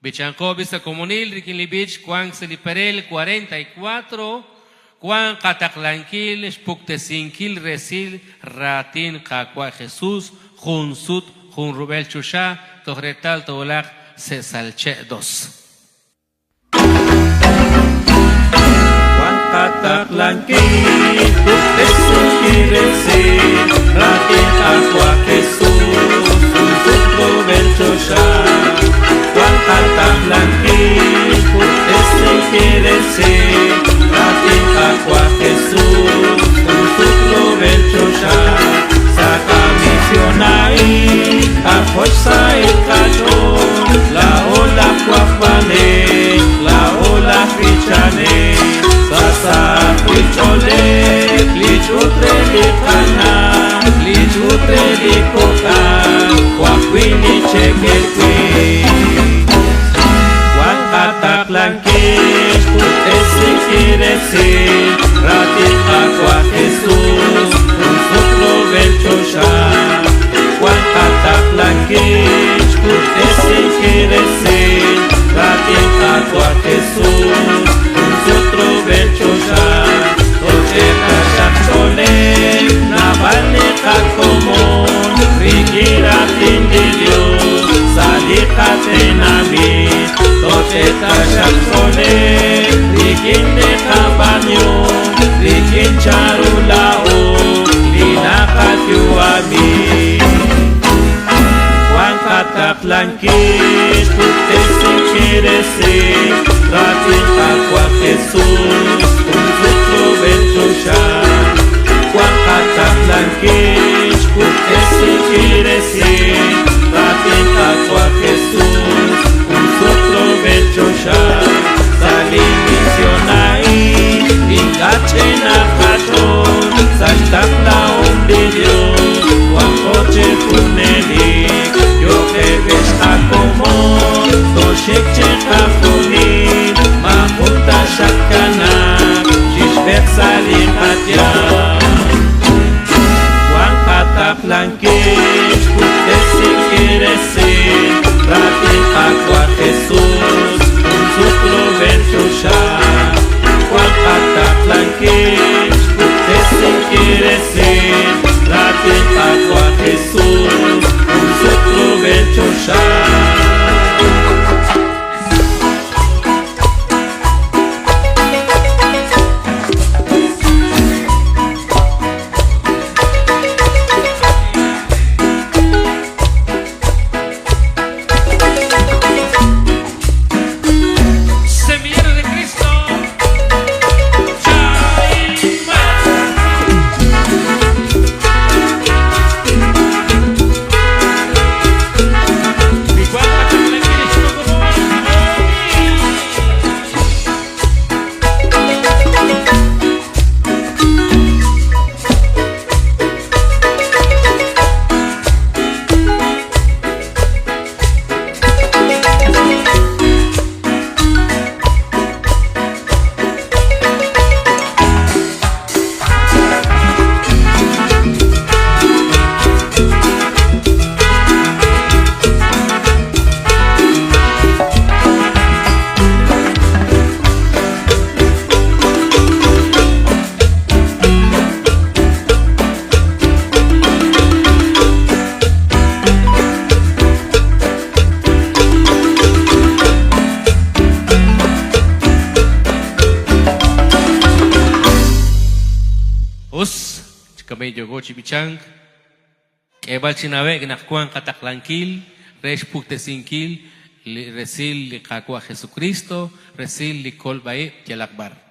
Bichanco, Vista Comunil, Riquilibich, Juan Seliperel, 44, Juan Cataclanquil, Spuktesinquil, Resil, Ratin, Cacua Jesús, Junsut, Jun Rubel Chusha, Torretal, Tolak, Cesalche 2. Juan Cataclanquil, Spuktesinquil, Resil, Ratin, Cacua Jesús, Junsut, Rubel Chusha. Juan Cataclanquil, Spuktesinquil, Resil, Ratin, Cacua Jesús, Junsut, Rubel Chusha. Saca misionai, a fuerza el cañón, la ola cuafane, la ola fichane, sasa cuichole, lichutre licana, lichutre licoca, cuacuini chequequi. Juan Cataclanquil, Spuktesinquil, Resil, Ratin, Cacua Jesús, Junsut, Rubel Chusha. Juan Cataclanquil, Spuktesinquil, Resil, Ratin, Cacua Jesús, Junsut, Rubel Chusha. Tocheta Shachole, Navale Jacomón, Rigira Tindidios, Salika Tenami. Tocheta Shachole, Riginde Cabaño, Rigin Charulao, Linakatiuami. Juan Cataclanquil, Spuktesinquil, Resil, Ratin, Cacua Jesús, Junsut, Rubel Chusha. Juan Cataclanquil, Spuktesinquil, Resil, Ratin, Cacua Jesús, Junsut, Rubel Chusha. Sali misionai, ingachena katon, sastapla umbilios, Juancoche funelik, yo que ves a como, toshekche kafunin, mahunta shakana, shishbet sali katia. Juan Cataclanquil, Spuktesinquil, Resil, Ratin, Cacua Jesús, Junsut, Rubel Chusha. Juan Cataclanquil, Spuktesinquil, Resil, Ratin, Cacua Jesús, Junsut, Rubel Chusha. Kami jogo chibichang, Ebal Chinabe, Gnacuan Cataclanquil, Resh Spuktesinquil, Resil Cacua Jesucristo, Resil Licol Bae, Yalakbar.